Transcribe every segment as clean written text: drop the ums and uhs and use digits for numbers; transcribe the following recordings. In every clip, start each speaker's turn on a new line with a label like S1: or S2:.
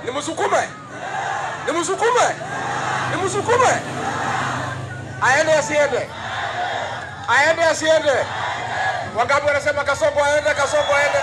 S1: Nimusukume. Nimusukume. Nimusukume. Aende asiende. Aende asiende. Wangapi wanasema Kasongo aende, Kasongo aende?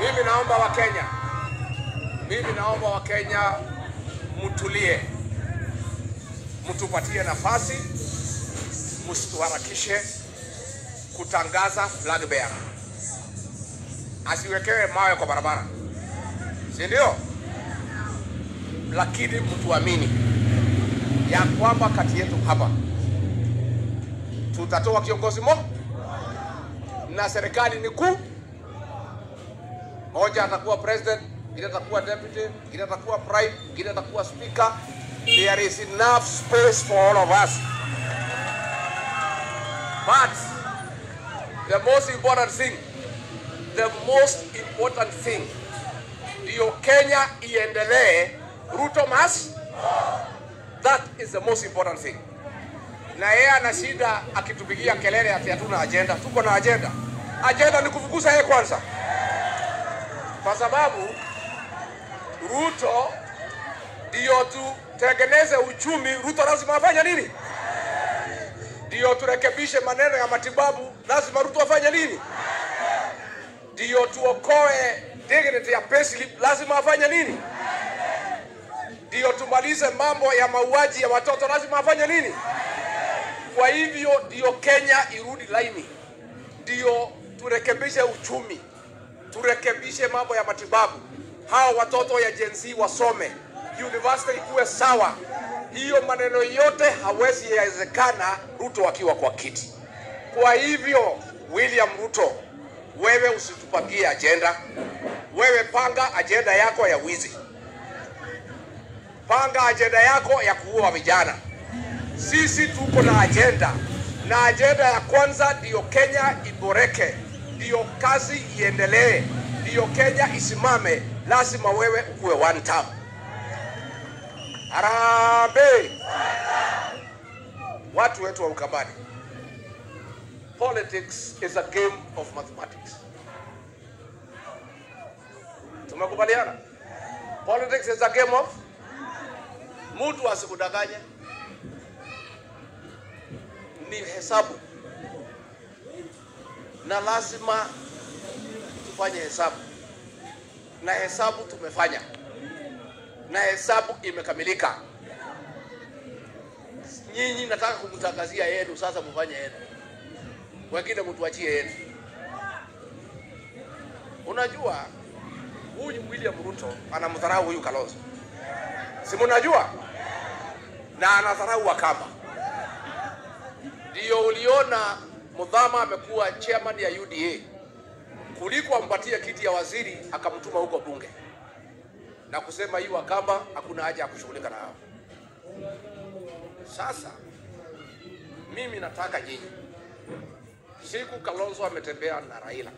S1: Mimi naomba Wakenya. Mimi naomba Wakenya mtulie. Mtupatie nafasi. Msituharakishe kutangaza flag bearer. Asiwekewe mawe kwa barabara. Si ndio? Lakini mtuamini ya kwamba kati yetu hapa tutatoa kiongozi na serikali ni kuu. Moja atakuwa president, mwingine atakuwa deputy, mwingine atakuwa prime, mwingine atakuwa speaker. There is enough space for all of us. But the most important thing, ndio Kenya iendelee. Ruto must. That is the most important thing. Na yeye ana shida akitupigia kelele ati hatuna agenda. Tuko na agenda. Agenda ni kufukuza yeye kwanza. Kwa sababu Ruto ndio tutengeneze uchumi. Ruto lazima afanye nini? Ndio turekebishe maneno ya matibabu. Lazima Ruto afanye nini? Ndio tuokoe dignity ya payslip. Lazima afanye nini? Ndio tumalize mambo ya mauaji ya watoto. Lazima afanye nini? Kwa hivyo ndio Kenya irudi laini. Ndio turekebishe uchumi. Turekebishe mambo ya matibabu. Hao watoto ya Gen Z wasome. University ikuwe sawa. Hiyo maneno yote hawezi yawezekana Ruto akiwa kwa kiti. Kwa hivyo William Ruto, wewe usitupangie agenda. Wewe panga agenda yako ya wizi. Panga agenda yako ya kuua vijana. Sisi tuko na agenda. Na agenda ya kwanza ndio Kenya iboreke. Ndio kazi iendelee. Ndio Kenya isimame. Lazima wewe ukuwe one term. Harambee. Watu wetu wa Ukambani. Politics is a game of mathematics. Tumekubaliana? Politics is a game of mtu asikudanganye. Ni hesabu. Na lazima tufanye hesabu. Na hesabu tumefanya. Na hesabu imekamilika. Nyinyi nataka kumtangazia yenu, sasa mfanye yenu. Wengine mtuachie yenu. Unajua huyu William Ruto anamdharau huyu Kalonzo. Si mnajua? Na anadharau Wakamba. Ndio uliona Mudhama amekuwa chairman ya UDA. Kuliko ampatie kiti ya waziri akamtuma huko bunge. Na kusema hii Wakamba hakuna haja ya kushughulika na hao. Sasa mimi nataka nyinyi. Siku Kalonzo ametembea na Raila.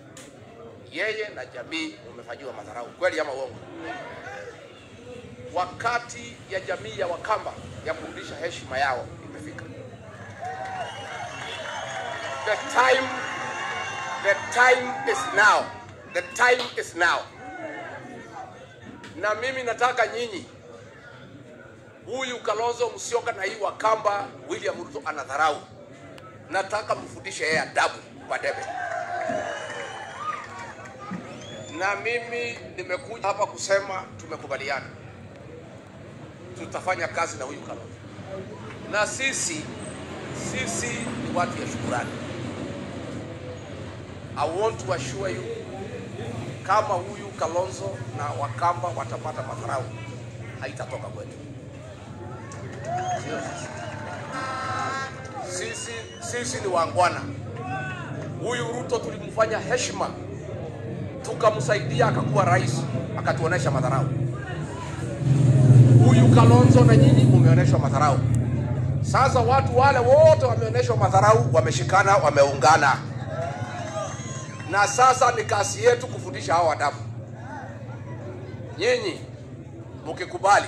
S1: Yeye na jamii umefanyiwa madharau. Kweli ama uongo? Wakati ya jamii ya Wakamba ya kurudisha heshima yao imefika. The time is now. The time is now. Na mimi nataka nyinyi, huyu Kalonzo Musyoka na hii Wakamba William Ruto anadharau. Nataka mfundishe yeye adabu kwa debe. Na mimi nimekuja hapa kusema tumekubaliana. Tutafanya kazi na huyu Kalonzo. Na sisi ni watu ya shukrani. I want to assure you, kama huyu Kalonzo na Wakamba watapata madharau, haitatoka kwetu. Sisi ni wangwana. Huyu Ruto tulimfanya heshima, tukamsaidia akakuwa rais, akatuonesha madharau. Huyu Kalonzo na nyinyi mumeoneshwa madharau. Sasa watu wale wote wameoneshwa madharau, wameshikana, wameungana. Na sasa ni kazi yetu kufundisha hao adabu. Nyinyi mkikubali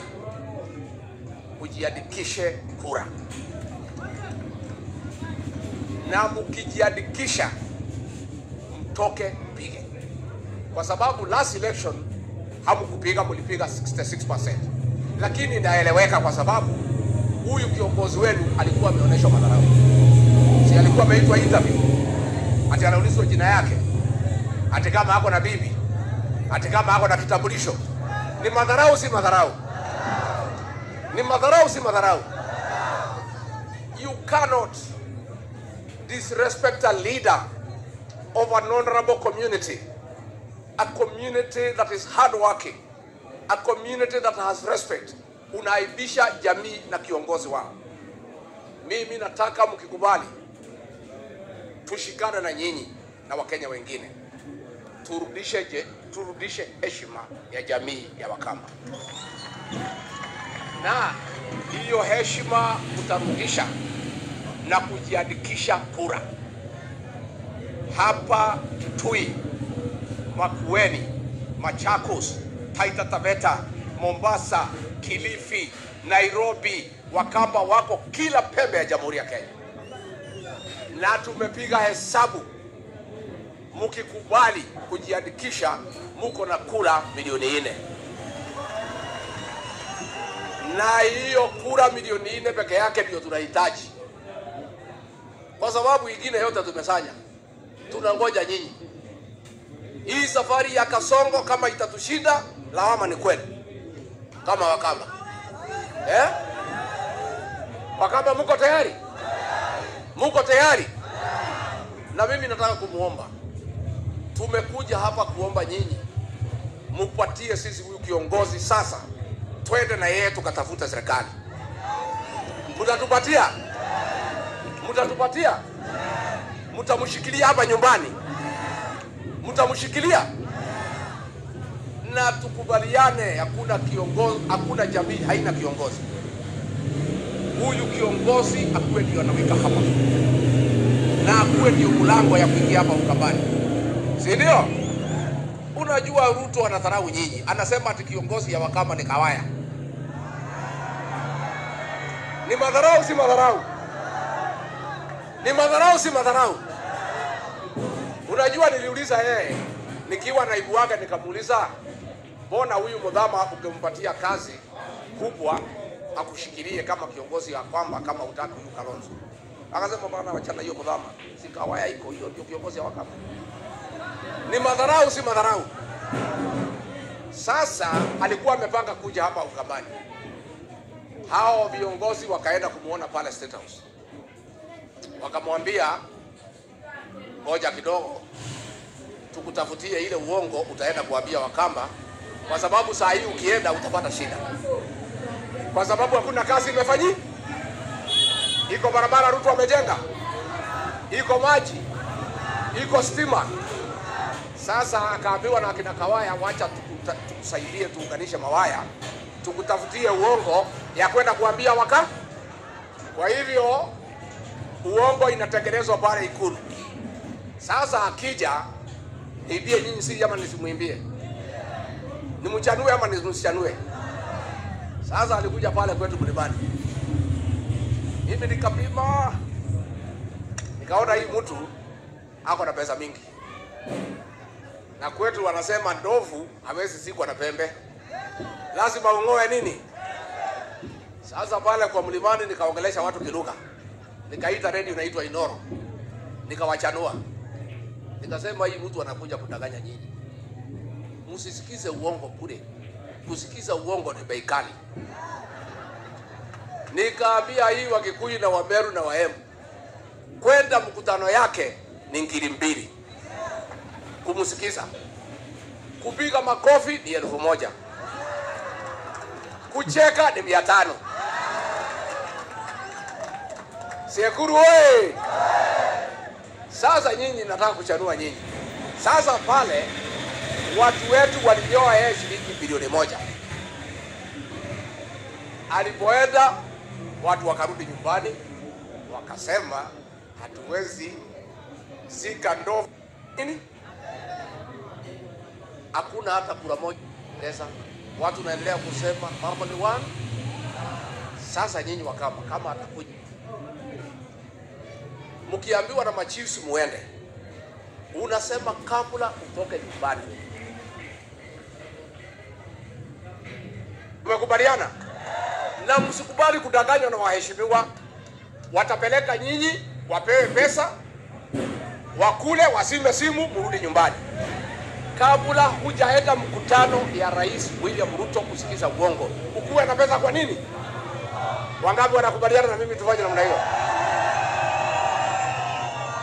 S1: ujiandikishe kura. Na mkijiandikisha mtoke mpige. Kwa sababu last election Hamkupiga, mlipiga 66%. Lakini inaeleweka kwa sababu huyu kiongozi wenu alikuwa ameonyeshwa madharau. Si alikuwa ameitwa interview, ati anaulizwa jina yake, ati kama ako na bibi, ati kama ako na kitambulisho. Ni madharau si madharau? Ni madharau si madharau? You cannot disrespect a leader of an honorable community, a community that is hardworking, a community that has respect. Unaibisha jamii na kiongozi wao. Mimi nataka mkikubali tushikane na nyinyi na Wakenya wengine, turudishe heshima ya jamii ya Wakamba, na hiyo heshima utarudisha na kujiandikisha kura hapa Kitui, Makueni, Machakos, Taita Taveta, Mombasa, Kilifi, Nairobi. Wakamba wako kila pembe ya Jamhuri ya Kenya, na tumepiga hesabu. Mkikubali kujiandikisha, muko na kura milioni 4. Na hiyo kura milioni 4 peke yake ndio tunahitaji, kwa sababu ingine yote tumesanya. Tunangoja nyinyi. Hii safari ya Kasongo kama itatushinda, lawama ni kweli kama Wakamba. Wakamba muko tayari? Muko tayari? Na mimi nataka kumuomba, tumekuja hapa kuomba nyinyi mupatie sisi huyu kiongozi sasa, twende na yeye tukatafuta serikali. Mtatupatia? Mtatupatia? Mtamshikilia hapa nyumbani? Mtamshikilia? Na tukubaliane, hakuna kiongozi, hakuna jamii haina kiongozi. Huyu kiongozi akuwe ndio anaweka hapa, na akuwe ndio mlango ya kuingia hapa Ukambani, si ndio? Unajua Ruto anadharau nyinyi, anasema ati kiongozi ya Wakamba ni Kawaya. Ni madharau si madharau? Ni madharau si madharau? Unajua niliuliza yeye nikiwa naibu wake, nikamuuliza mbona huyu Mudhama ukimpatia kazi kubwa akushikilie kama kiongozi ya kwamba kama utaki huyu Kalonzo? Akasema bwana, wachana hiyo Mudhama, si Kawaya iko hiyo ndio kiongozi ya Wakamba. Ni madharau si madharau? Sasa alikuwa amepanga kuja hapa Ukambani. Hao viongozi wakaenda kumuona pale State House. Wakamwambia ngoja kidogo tukutafutie ile uongo utaenda kuambia Wakamba, kwa sababu saa hii ukienda utapata shida. Kwa sababu hakuna kazi imefanyika. Iko barabara Ruto amejenga, iko maji, iko stima. Sasa akaambiwa na akina Kawaya, wacha tukusaidie tuunganishe mawaya, tukutafutie uongo ya kwenda kuambia Wakamba. Kwa hivyo uongo inatengenezwa pale Ikulu. Sasa akija, niambie nyinyi si ama nisimwimbie? Nimchanue ama nisimchanue? Sasa alikuja pale kwetu Mlimani. Mimi nikapima, nikaona hii mtu ako na pesa mingi. Na kwetu wanasema ndovu hawezi sikwa na pembe, lazima ungoe nini? Sasa pale kwa Mlimani nikaongelesha watu kiluka. Nikaita radio inaitwa Inoro, nikawachanua. Nikasema hii mtu anakuja kudanganya nyinyi, msisikize uongo bure. Kusikiza uongo ni bei kali. Nikaambia hii Wakikuyu na Wameru na Waembu, kwenda mkutano yake ni ngiri 2. Kumsikiza, kupiga makofi ni 1000, kucheka ni 500. Sekuru wewe! Sasa nyinyi nataka kuchanua nyinyi. Sasa pale watu wetu walinyoa yeye shilingi bilioni 1. Alipoenda watu wakarudi nyumbani, wakasema hatuwezi zika ndovu nini. Hakuna hata kura moja pesa. Watu naendelea kusema mambo ni one. Sasa nyinyi Wakamba kama atakuja, mkiambiwa na machiefs muende, unasema kabla utoke nyumbani Tumekubaliana? Na msikubali kudanganywa na waheshimiwa. Watapeleka nyinyi, wapewe pesa, wakule, wasime simu, murudi nyumbani. Kabla hujaenda mkutano ya Rais William Ruto kusikiza uongo, ukuwe na pesa kwa nini? Wangapi wanakubaliana na mimi tufanye namna hiyo?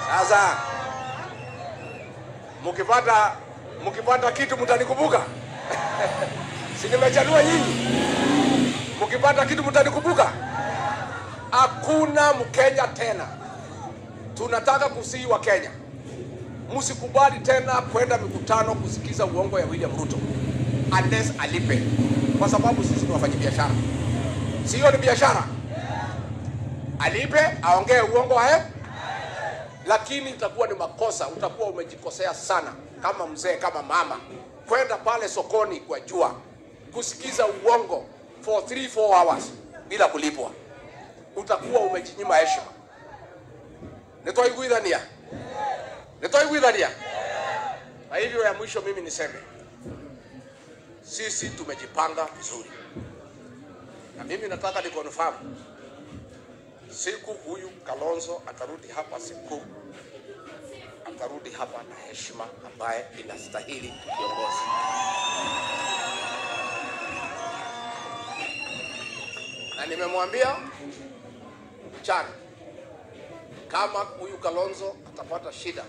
S1: Sasa mkipata kitu mtanikumbuka. Si nimechanua nyinyi? Mkipata kitu mtanikumbuka. Hakuna Mkenya tena. Tunataka kusihi wa Kenya, msikubali tena kwenda mikutano kusikiza uongo ya William Ruto unless alipe, kwa sababu sisi ni wafanyabiashara. Sio ni biashara. Alipe, aongee uongo hae. Lakini itakuwa ni makosa, utakuwa umejikosea sana kama mzee, kama mama, kwenda pale sokoni kwa jua kusikiza uongo for 3-4 hours bila kulipwa. Utakuwa umejinyima heshima. Nitoiguithania. Na hivyo ya mwisho mimi niseme, sisi tumejipanga vizuri. Na mimi nataka nikonfirm, siku huyu Kalonzo atarudi hapa, siku atarudi hapa na heshima ambaye inastahili kiongozi. Na nimemwambia mchana, kama huyu Kalonzo atapata shida,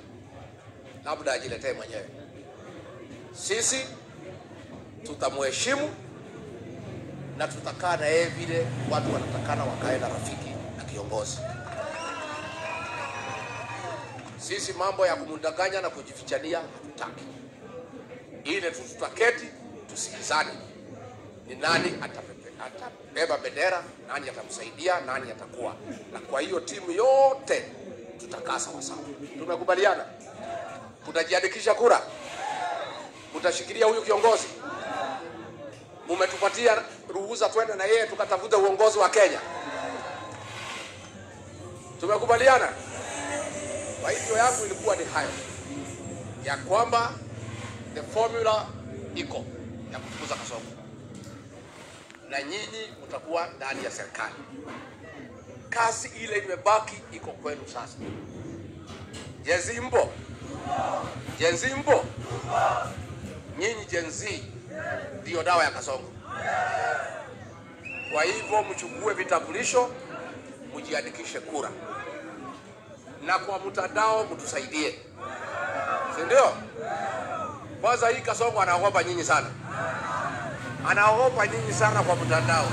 S1: labda ajiletee mwenyewe. Sisi tutamheshimu na tutakaa na yeye vile watu wanatakana wakae na rafiki na kiongozi. Sisi mambo ya kumundanganya na kujifichania hatutaki. Ile tu tutaketi tusikizane, ni nani atabeba bendera, nani atamsaidia, nani atakuwa. Na kwa hiyo timu yote tutakaa sawa sawa. Tumekubaliana? Tutajiandikisha kura. Mutashikilia huyu kiongozi. Mumetupatia ruhusa twende na yeye tukatafuta uongozi wa Kenya. Tumekubaliana? Kwa hivyo yangu ilikuwa ni hayo, ya kwamba the formula iko ya kufukuza Kasongo, na nyinyi mtakuwa ndani ya serikali. Kazi ile imebaki iko kwenu sasa. Jenzi mbo. Nyinyi Jenzi ndio dawa ya Kasongo. Kwa hivyo mchukue vitambulisho, mjiandikishe kura. Na kwa mtandao mtusaidie. Si ndio? Kwanza hii Kasongo anaogopa nyinyi sana. Anaogopa nyinyi sana kwa mtandao.